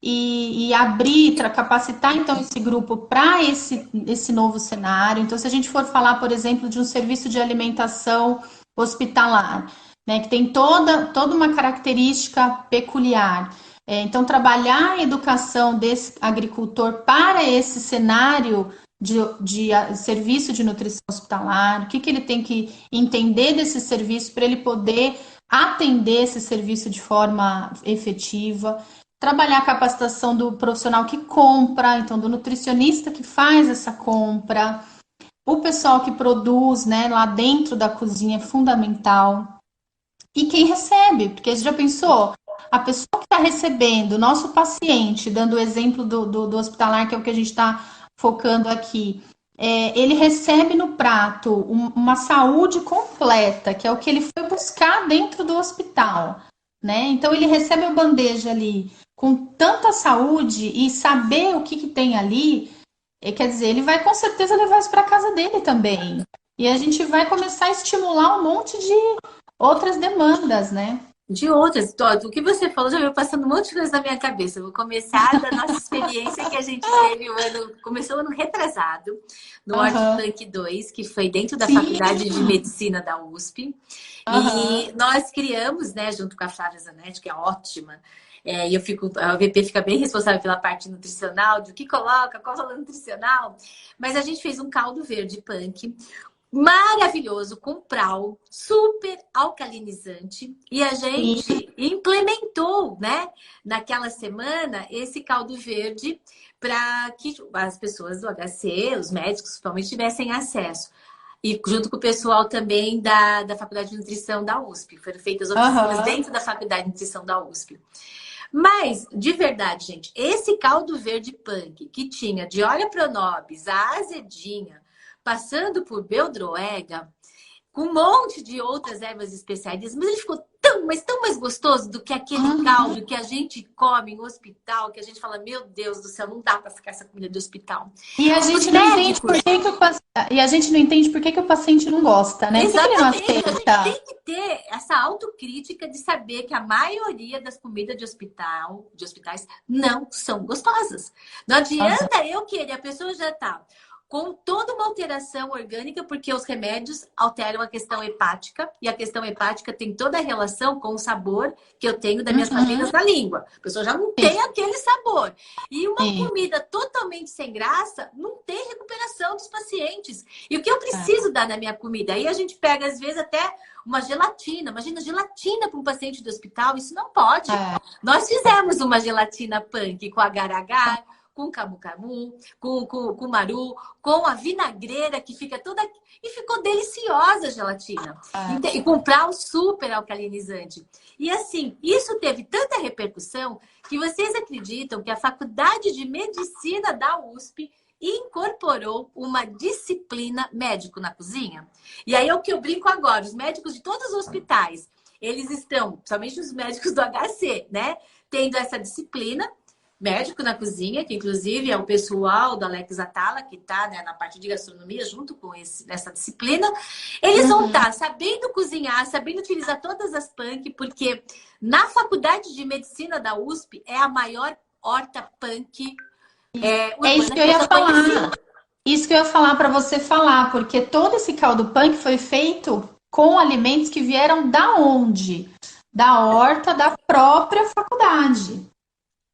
e abrir, capacitar então esse grupo para esse novo cenário. Então, se a gente for falar, por exemplo, de um serviço de alimentação hospitalar, né, que tem toda uma característica peculiar. Então, trabalhar a educação desse agricultor para esse cenário de serviço de nutrição hospitalar, o que ele tem que entender desse serviço para ele poder atender esse serviço de forma efetiva. Trabalhar a capacitação do profissional que compra, então do nutricionista que faz essa compra, o pessoal que produz, né, lá dentro da cozinha é fundamental. E quem recebe, porque você já pensou? A pessoa que está recebendo, o nosso paciente, dando o exemplo do hospitalar, que é o que a gente está focando aqui, ele recebe no prato uma saúde completa, que é o que ele foi buscar dentro do hospital, né? Então ele recebe a bandeja ali com tanta saúde e saber o que tem ali, quer dizer, ele vai com certeza levar isso para casa dele também. E a gente vai começar a estimular um monte de outras demandas, né? De outras. O que você falou já veio passando um monte de coisa na minha cabeça. Eu vou começar da nossa experiência que a gente teve começou o ano retrasado, no Hortipunk 2, que foi dentro da Faculdade de Medicina da USP. E nós criamos, né, junto com a Flávia Zanetti, que é ótima, e a VP fica bem responsável pela parte nutricional, do que coloca, qual valor nutricional. Mas a gente fez um caldo verde punk, maravilhoso, com prau, super alcalinizante. E a gente implementou, né, naquela semana, esse caldo verde para que as pessoas do HC, os médicos, principalmente, tivessem acesso. E junto com o pessoal também da Faculdade de Nutrição da USP. Foram feitas oficinas dentro da Faculdade de Nutrição da USP. Mas, de verdade, gente, esse caldo verde punk que tinha de Olea Pronobis, a azedinha, passando por beldroega, com um monte de outras ervas especiais, mas ele ficou tão mas tão mais gostoso do que aquele caldo que a gente come no hospital, que a gente fala, meu Deus do céu, não dá para ficar essa comida de hospital. E a Os gente não entende médicos, por que que e a gente não entende por que que o paciente não gosta, né? Por que que ele não exatamente, a gente aceita? tem que ter essa autocrítica de saber que a maioria das comidas de hospital, de hospitais, não são gostosas. Não adianta eu querer, a pessoa já tá com toda uma alteração orgânica, porque os remédios alteram a questão hepática, e a questão hepática tem toda a relação com o sabor que eu tenho das minhas papilas na língua. A pessoa já não tem aquele sabor. E uma Sim. comida totalmente sem graça não tem recuperação dos pacientes. E o que eu preciso dar na minha comida? Aí a gente pega, às vezes, até uma gelatina. Imagina, gelatina para um paciente do hospital, isso não pode. Nós fizemos uma gelatina punk com agar-agar, com camu-camu, com maru, com a vinagreira que fica toda... E ficou deliciosa a gelatina. E comprar o super alcalinizante. E assim, isso teve tanta repercussão que vocês acreditam que a Faculdade de Medicina da USP incorporou uma disciplina médico na cozinha? E aí é o que eu brinco agora. Os médicos de todos os hospitais, eles estão, somente os médicos do HC, né? Tendo essa disciplina médico na cozinha, que inclusive é o pessoal do Alex Atala, que está, né, na parte de gastronomia, junto com essa disciplina. Eles vão estar sabendo cozinhar, sabendo utilizar todas as punk, porque na Faculdade de Medicina da USP é a maior horta punk É isso que eu ia falar. Isso que eu ia falar para você falar, porque todo esse caldo punk foi feito com alimentos que vieram da onde? Da horta da própria faculdade.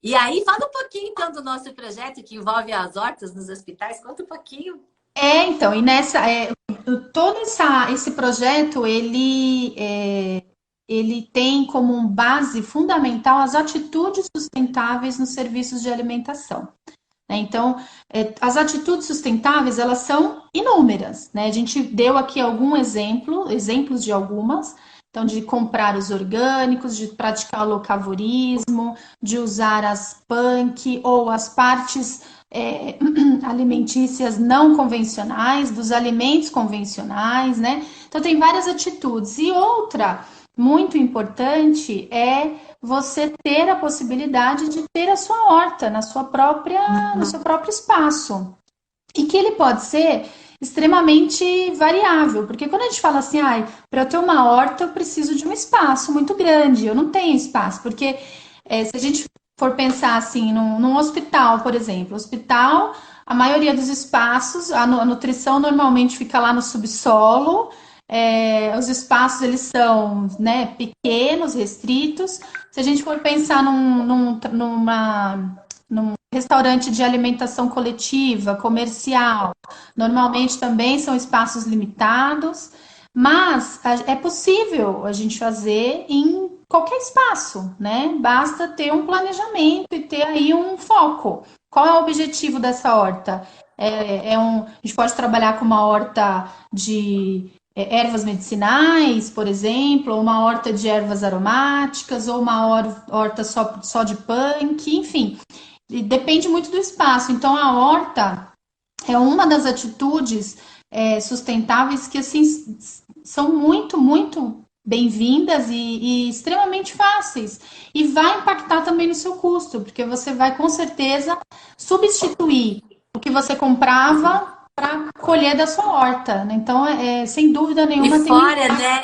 E aí, fala um pouquinho, então, do nosso projeto que envolve as hortas nos hospitais. Conta um pouquinho. Então, e todo esse projeto, ele tem como base fundamental as atitudes sustentáveis nos serviços de alimentação, né? Então, as atitudes sustentáveis, elas são inúmeras, né? A gente deu aqui exemplos de algumas. Então, de comprar os orgânicos, de praticar o locavorismo, de usar as punk ou as partes alimentícias não convencionais, dos alimentos convencionais, né? Então, tem várias atitudes. E outra muito importante é você ter a possibilidade de ter a sua horta no seu próprio espaço. E que ele pode ser extremamente variável, porque quando a gente fala assim, para eu ter uma horta eu preciso de um espaço muito grande, eu não tenho espaço, porque se a gente for pensar assim, num hospital, por exemplo, hospital, a maioria dos espaços, a nutrição normalmente fica lá no subsolo, os espaços eles são, né, pequenos, restritos. Se a gente for pensar num restaurante de alimentação coletiva, comercial, normalmente também são espaços limitados, mas é possível a gente fazer em qualquer espaço, né? Basta ter um planejamento e ter aí um foco. Qual é o objetivo dessa horta? A gente pode trabalhar com uma horta de ervas medicinais, por exemplo, ou uma horta de ervas aromáticas, ou uma horta só de punk, enfim. Depende muito do espaço. Então, a horta é uma das atitudes sustentáveis que, assim, são muito, muito bem-vindas e extremamente fáceis. E vai impactar também no seu custo, porque você vai, com certeza, substituir o que você comprava para colher da sua horta, né? Então, sem dúvida nenhuma...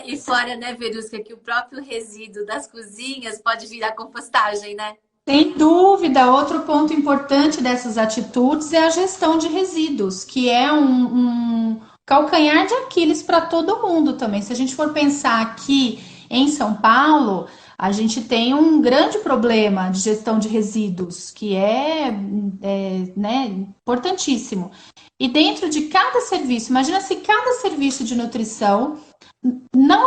E fora, né, Verusca, que o próprio resíduo das cozinhas pode virar compostagem, né? Sem dúvida, outro ponto importante dessas atitudes é a gestão de resíduos, que é um calcanhar de Aquiles para todo mundo também. Se a gente for pensar aqui em São Paulo, a gente tem um grande problema de gestão de resíduos, que né, importantíssimo. E dentro de cada serviço, imagina se cada serviço de nutrição não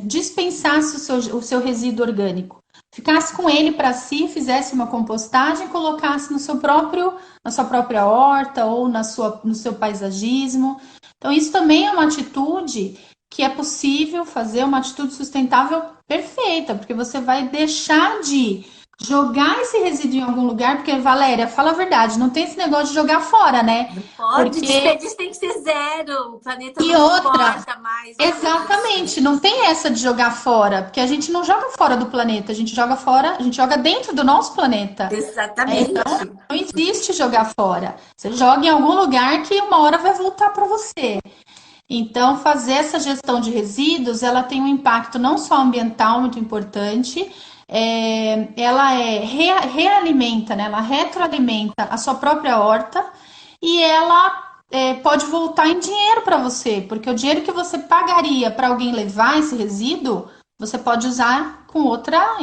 dispensasse o seu resíduo orgânico. Ficasse com ele para si, fizesse uma compostagem, colocasse na sua própria horta ou no seu paisagismo. Então, isso também é uma atitude que é possível fazer, uma atitude sustentável perfeita, porque você vai deixar de jogar esse resíduo em algum lugar, porque, Valéria, fala a verdade, não tem esse negócio de jogar fora, né? Não pode, Porque desperdício tem que ser zero. O planeta e não outra, suporta mais desperdício. exatamente, não tem essa de jogar fora, porque a gente não joga fora do planeta, a gente joga fora, a gente joga dentro do nosso planeta. Então, Exatamente. não existe jogar fora. Você joga em algum lugar que uma hora vai voltar para você. Então, fazer essa gestão de resíduos, ela tem um impacto não só ambiental muito importante, ela realimenta, né? Ela retroalimenta a sua própria horta e ela pode voltar em dinheiro para você, porque o dinheiro que você pagaria para alguém levar esse resíduo, você pode usar com outras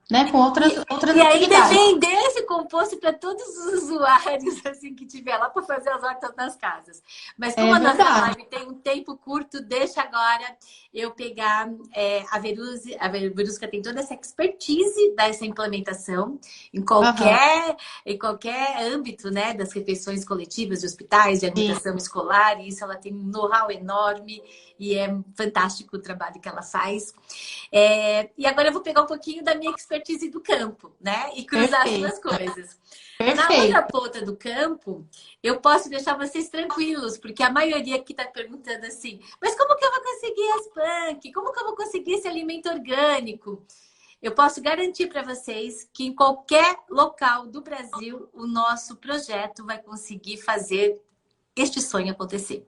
E ainda atividades. vender esse composto para todos os usuários assim que tiver lá para fazer as hortas nas casas. Mas como É a nossa verdade. live tem um tempo curto, deixa agora eu pegar a Verusca. A Verusca tem toda essa expertise dessa implementação Aham. em qualquer âmbito, né, das refeições coletivas, de hospitais, de alimentação escolar. E isso ela tem um know-how enorme e é fantástico o trabalho que ela faz. E agora eu vou pegar um pouquinho da minha expertise do campo, né? E cruzar as Perfeito, duas coisas. Na outra perfeito. ponta do campo, eu posso deixar vocês tranquilos, porque a maioria aqui está perguntando assim: mas como que eu vou conseguir as punk? Como que eu vou conseguir esse alimento orgânico? Eu posso garantir para vocês que em qualquer local do Brasil, o nosso projeto vai conseguir fazer este sonho acontecer.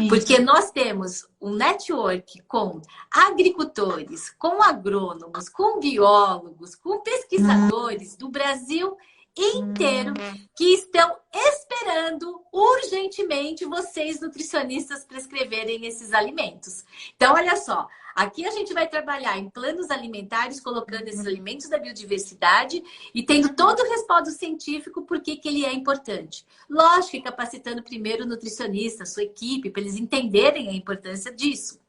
Porque Isso. nós temos um network com agricultores, com agrônomos, com biólogos, com pesquisadores do Brasil inteiro que estão esperando urgentemente vocês, nutricionistas, prescreverem esses alimentos. Então, olha só, aqui a gente vai trabalhar em planos alimentares, colocando esses alimentos da biodiversidade e tendo todo o respaldo científico por que ele é importante. Lógico que capacitando primeiro o nutricionista, a sua equipe, para eles entenderem a importância disso.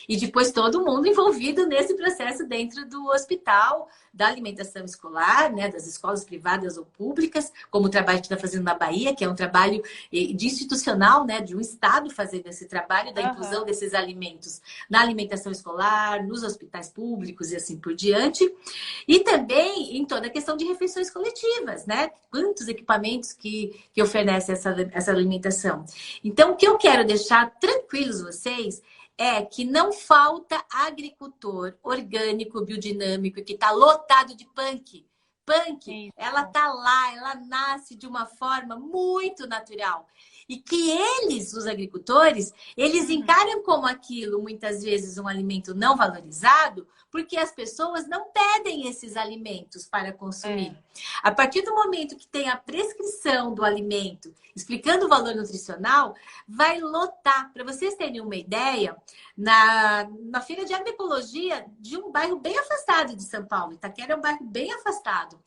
E depois todo mundo envolvido nesse processo dentro do hospital, da alimentação escolar, né, das escolas privadas ou públicas, como o trabalho que está fazendo na Bahia, que é um trabalho de institucional, né, de um Estado fazendo esse trabalho da inclusão desses alimentos na alimentação escolar, nos hospitais públicos e assim por diante. E também em toda a questão de refeições coletivas, né? Quantos equipamentos que oferecem essa alimentação. Então, o que eu quero deixar tranquilos vocês é que não falta agricultor orgânico, biodinâmico, que está lotado de punk. Punk, ela tá lá, ela nasce de uma forma muito natural. E que eles, os agricultores, eles encaram como aquilo, muitas vezes, um alimento não valorizado, porque as pessoas não pedem esses alimentos para consumir. A partir do momento que tem a prescrição do alimento, explicando o valor nutricional, vai lotar. Para vocês terem uma ideia, na feira de agroecologia de um bairro bem afastado de São Paulo, Itaquera é um bairro bem afastado.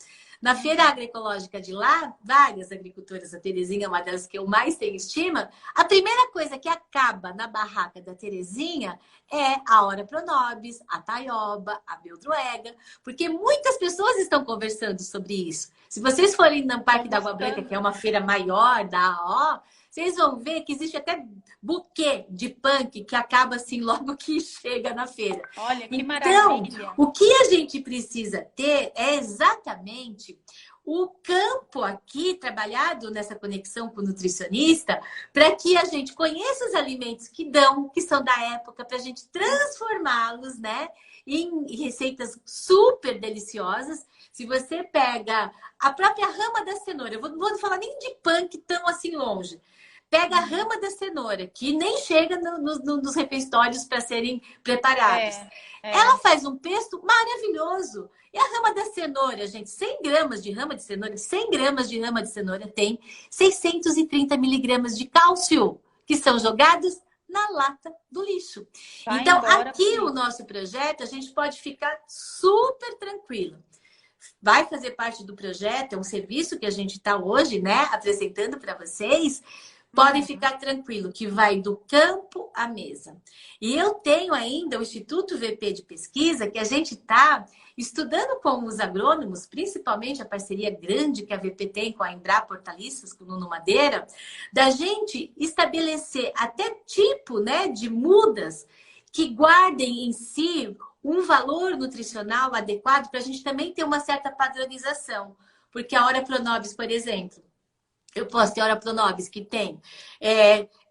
Na feira agroecológica de lá, várias agricultoras, a Terezinha é uma das que eu mais tenho estima, a primeira coisa que acaba na barraca da Terezinha é a Ora Pronobis, a Taioba, a Beldroega, porque muitas pessoas estão conversando sobre isso. Se vocês forem no Parque da Água Branca, que é uma feira maior da AO, vocês vão ver que existe até buquê de punk que acaba assim logo que chega na feira. Olha, que Então, maravilha. o que a gente precisa ter é exatamente o campo aqui trabalhado nessa conexão com o nutricionista para que a gente conheça os alimentos que são da época, para a gente transformá-los, né, em receitas super deliciosas. Se você pega a própria rama da cenoura, eu não vou falar nem de punk tão assim longe. Pega a rama da cenoura, que nem chega nos refeitórios para serem preparados. Ela faz um pesto maravilhoso. E a rama da cenoura, gente, 100 gramas de rama de cenoura, 100 gramas de rama de cenoura tem 630 miligramas de cálcio, que são jogados na lata do lixo. Vai Então, embora, aqui filho. o nosso projeto, a gente pode ficar super tranquilo. Vai fazer parte do projeto, é um serviço que a gente está hoje, né, apresentando para vocês. Podem ficar tranquilo que vai do campo à mesa. E eu tenho ainda o Instituto VP de Pesquisa, que a gente está estudando com os agrônomos, principalmente a parceria grande que a VP tem com a Embrapa Hortaliças, com o Nuno Madeira, da gente estabelecer até tipo, né, de mudas que guardem em si um valor nutricional adequado para a gente também ter uma certa padronização. Porque a Ora Pronobis, por exemplo, eu posso ter Ora Pronobis que tem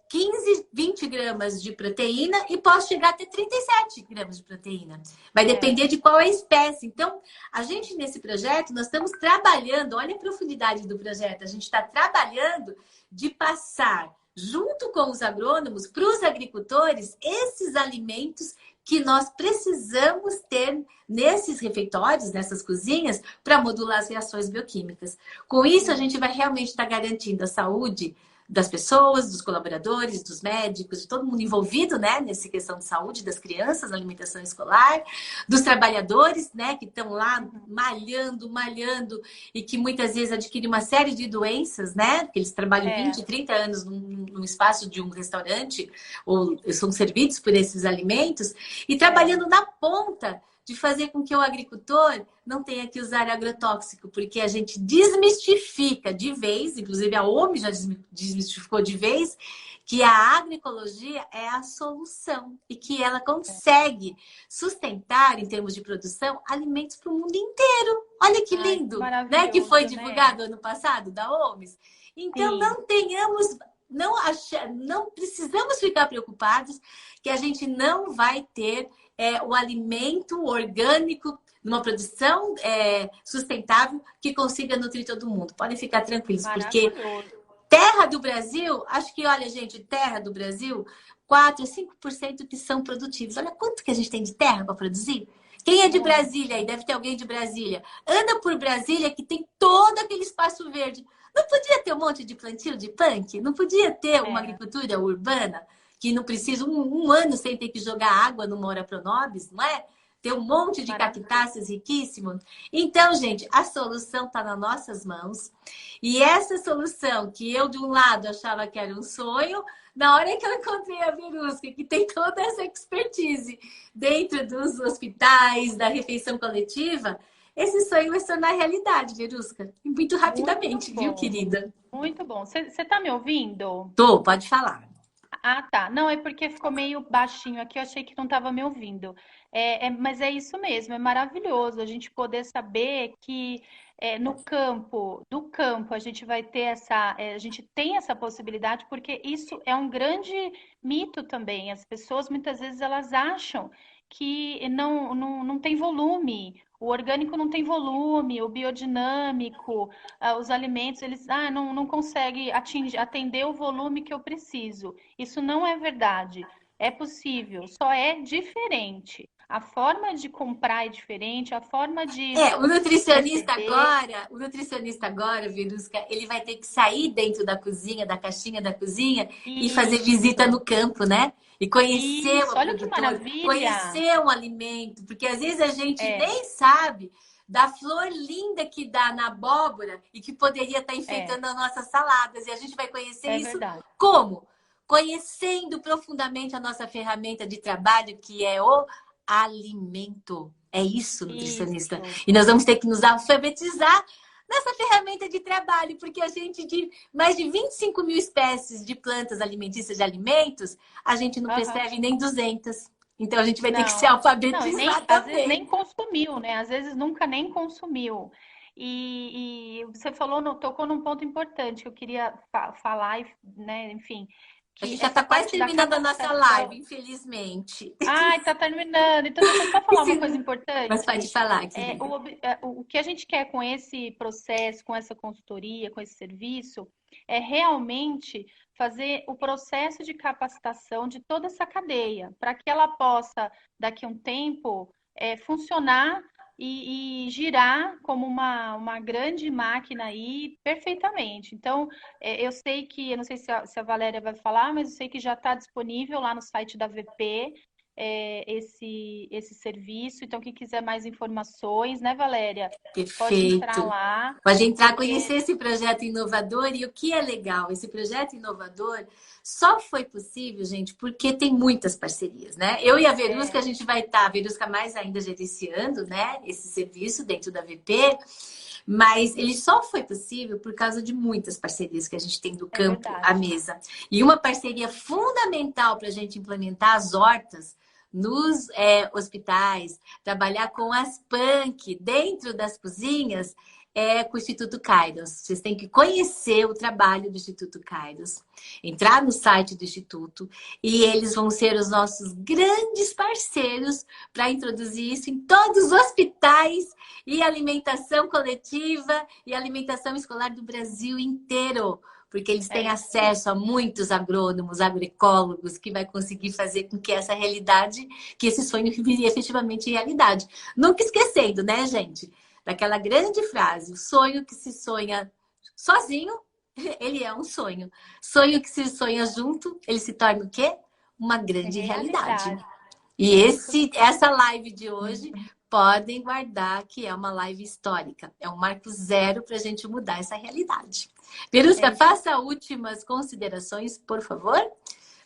15, 20 gramas de proteína e posso chegar até 37 gramas de proteína. Vai depender de qual é a espécie. Então, a gente nesse projeto, nós estamos trabalhando, olha a profundidade do projeto, a gente está trabalhando de passar, junto com os agrônomos, para os agricultores, esses alimentos que nós precisamos ter nesses refeitórios, nessas cozinhas, para modular as reações bioquímicas. Com isso, a gente vai realmente estar garantindo a saúde das pessoas, dos colaboradores, dos médicos, de todo mundo envolvido, né, nessa questão de saúde das crianças, na alimentação escolar, dos trabalhadores, né, que estão lá malhando e que muitas vezes adquirem uma série de doenças, né, porque eles trabalham 20, 30 anos num espaço de um restaurante ou são servidos por esses alimentos e trabalhando na ponta de fazer com que o agricultor não tenha que usar agrotóxico, porque a gente desmistifica de vez, inclusive a OMS já desmistificou de vez, que a agroecologia é a solução e que ela consegue sustentar, em termos de produção, alimentos para o mundo inteiro. Olha que lindo, né? Que foi divulgado ano passado da OMS. Então, não precisamos ficar preocupados que a gente não vai ter o alimento orgânico numa produção sustentável que consiga nutrir todo mundo. Podem ficar tranquilos, porque terra do Brasil, acho que, olha, gente, terra do Brasil, 4 a 5% que são produtivos. Olha quanto que a gente tem de terra para produzir. Quem é de Brasília aí? Deve ter alguém de Brasília. Anda por Brasília que tem todo aquele espaço verde. Não podia ter um monte de plantio de punk? Não podia ter uma agricultura urbana que não precisa um ano sem ter que jogar água numa Ora Pronobis, não é? Ter um monte de cactáceas riquíssimos. Então, gente, a solução está nas nossas mãos. E essa solução, que eu, de um lado, achava que era um sonho, na hora que eu encontrei a Verusca, que tem toda essa expertise dentro dos hospitais, da refeição coletiva, esse sonho vai se tornar realidade, Verusca. Muito rapidamente, viu, querida? Muito bom. Você está me ouvindo? Tô, pode falar. Ah, tá. Não, é porque ficou meio baixinho aqui, eu achei que não estava me ouvindo. Mas é isso mesmo, é maravilhoso a gente poder saber que do campo, a gente vai ter a gente tem essa possibilidade, porque isso é um grande mito também. As pessoas, muitas vezes, elas acham que não tem volume. O orgânico não tem volume, o biodinâmico, os alimentos, eles não conseguem atender o volume que eu preciso. Isso não é verdade. É possível, só é diferente. A forma de comprar é diferente, a forma de o nutricionista agora, Verusca, ele vai ter que sair dentro da cozinha, da caixinha da cozinha e fazer visita no campo, né? E conhecer o olha que produtor, maravilha! conhecer um alimento, porque às vezes a gente nem sabe da flor linda que dá na abóbora e que poderia estar enfeitando as nossas saladas. E a gente vai conhecer isso como? Conhecendo profundamente a nossa ferramenta de trabalho, que é o alimento. É isso, nutricionista. Isso. E nós vamos ter que nos alfabetizar nessa ferramenta de trabalho, porque a gente, de mais de 25 mil espécies de plantas alimentícias de alimentos, a gente não prescreve nem 200. Então, a gente vai ter que se alfabetizar às vezes nem consumiu, né? Às vezes nunca nem consumiu. E você tocou num ponto importante que eu queria falar, né? Enfim... A gente já está quase terminando a nossa live, infelizmente. Ai, está terminando. Então, deixa eu só falar uma coisa importante. Mas pode falar. O que a gente quer com esse processo, com essa consultoria, com esse serviço, é realmente fazer o processo de capacitação de toda essa cadeia, para que ela possa, daqui a um tempo, funcionar e girar como uma grande máquina aí perfeitamente. Então, eu sei que, eu não sei se a Valéria vai falar, mas eu sei que já está disponível lá no site da VP esse serviço. Então, quem quiser mais informações, né, Valéria? Perfeito. Pode entrar lá. Pode entrar, conhecer esse projeto inovador. E o que é legal, esse projeto inovador só foi possível, gente, porque tem muitas parcerias, né? Eu e a Verusca, a gente vai estar, a Verusca mais ainda gerenciando, né, esse serviço dentro da VP, mas ele só foi possível por causa de muitas parcerias que a gente tem do campo à mesa. E uma parceria fundamental para a gente implementar as hortas nos hospitais, trabalhar com as PANC dentro das cozinhas, é com o Instituto Kairos. Vocês têm que conhecer o trabalho do Instituto Kairos, entrar no site do Instituto e eles vão ser os nossos grandes parceiros para introduzir isso em todos os hospitais e alimentação coletiva e alimentação escolar do Brasil inteiro. Porque eles têm acesso a muitos agrônomos, agroecólogos, que vai conseguir fazer com que essa realidade, que esse sonho vire efetivamente realidade. Nunca esquecendo, né, gente? Daquela grande frase, o sonho que se sonha sozinho, ele é um sonho. Sonho que se sonha junto, ele se torna o quê? Uma grande realidade. E essa live de hoje, podem guardar que é uma live histórica. É um marco zero para a gente mudar essa realidade. Verusca, faça últimas considerações, por favor,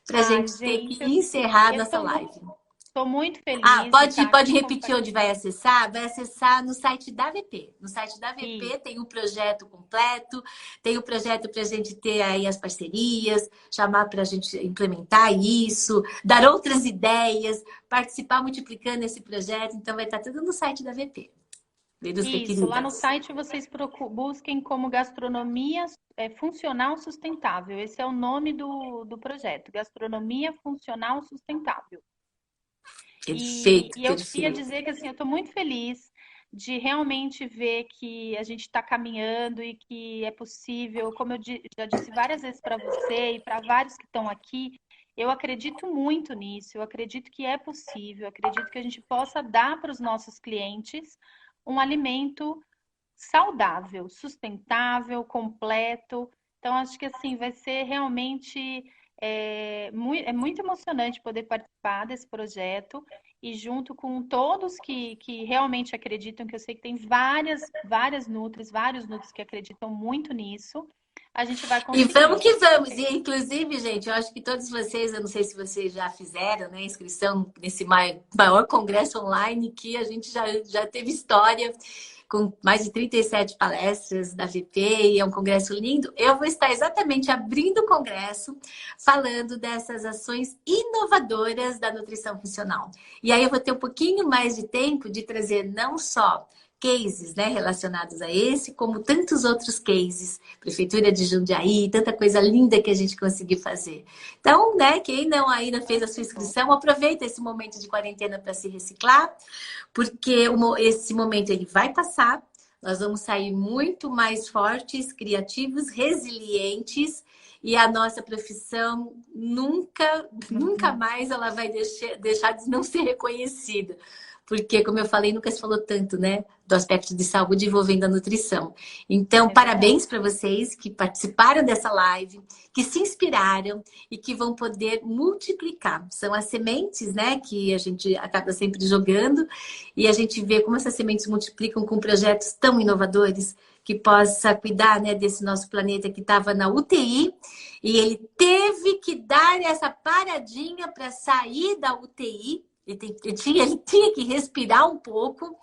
para a gente ter que encerrar nossa live. Estou muito feliz. Pode repetir onde vai acessar? Vai acessar no site da VP. No site da VP tem o projeto completo, tem o projeto para a gente ter aí as parcerias, chamar para a gente implementar isso, dar outras ideias, participar multiplicando esse projeto. Então, vai estar tudo no site da VP. Isso, lá no site vocês busquem como Gastronomia Funcional Sustentável. Esse é o nome do projeto, Gastronomia Funcional Sustentável. Perfeito, e eu queria dizer que assim, eu estou muito feliz de realmente ver que a gente está caminhando e que é possível, como eu já disse várias vezes para você e para vários que estão aqui, eu acredito muito nisso, eu acredito que é possível, eu acredito que a gente possa dar para os nossos clientes um alimento saudável, sustentável, completo. Então, acho que assim, vai ser realmente muito emocionante poder participar desse projeto e junto com todos que realmente acreditam, que eu sei que tem vários nutris que acreditam muito nisso, a gente vai conseguir. E vamos que vamos! E inclusive, gente, eu acho que todos vocês, eu não sei se vocês já fizeram, né, inscrição nesse maior congresso online que a gente já teve história, com mais de 37 palestras da VP, e é um congresso lindo. Eu vou estar exatamente abrindo o congresso, falando dessas ações inovadoras da nutrição funcional. E aí eu vou ter um pouquinho mais de tempo de trazer não só cases, né, relacionados a esse, como tantos outros cases, Prefeitura de Jundiaí, tanta coisa linda que a gente conseguiu fazer. Então, né, quem não ainda fez a sua inscrição, aproveita esse momento de quarentena para se reciclar, porque esse momento ele vai passar, nós vamos sair muito mais fortes, criativos, resilientes, e a nossa profissão nunca mais ela vai deixar de não ser reconhecida. Porque, como eu falei, nunca se falou tanto, né, do aspecto de saúde envolvendo a nutrição. Então, parabéns para vocês que participaram dessa live, que se inspiraram e que vão poder multiplicar. São as sementes, né, que a gente acaba sempre jogando e a gente vê como essas sementes multiplicam com projetos tão inovadores que possa cuidar, né, desse nosso planeta que estava na UTI e ele teve que dar essa paradinha para sair da UTI. Ele tinha que respirar um pouco.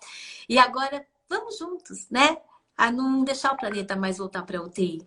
E agora, vamos juntos, né? A não deixar o planeta mais voltar para a UTI.